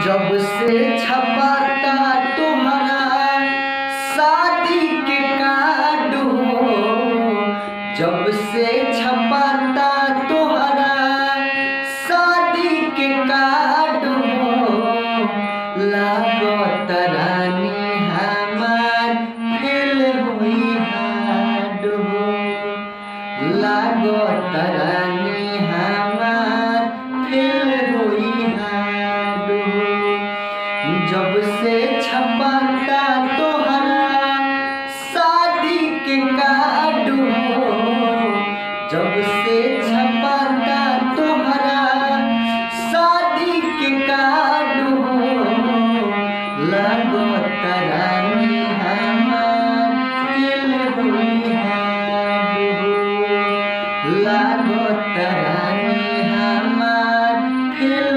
जब से छपाता तुम्हारा शादी के कार्ड हो, जब से छपाता तुम्हारा शादी के कार्ड हो, लागत रानी हमार फेल हुई हाड हो, लागत रानी हमार फेल हुई हाड हो। जब से छपाता तोहरा शादी के कार्ड हो, जब से छपाता तोहरा शादी के कार्ड हो, लागत रानी हमार फेल हुई हाड हो, लागत रानी हमार फेल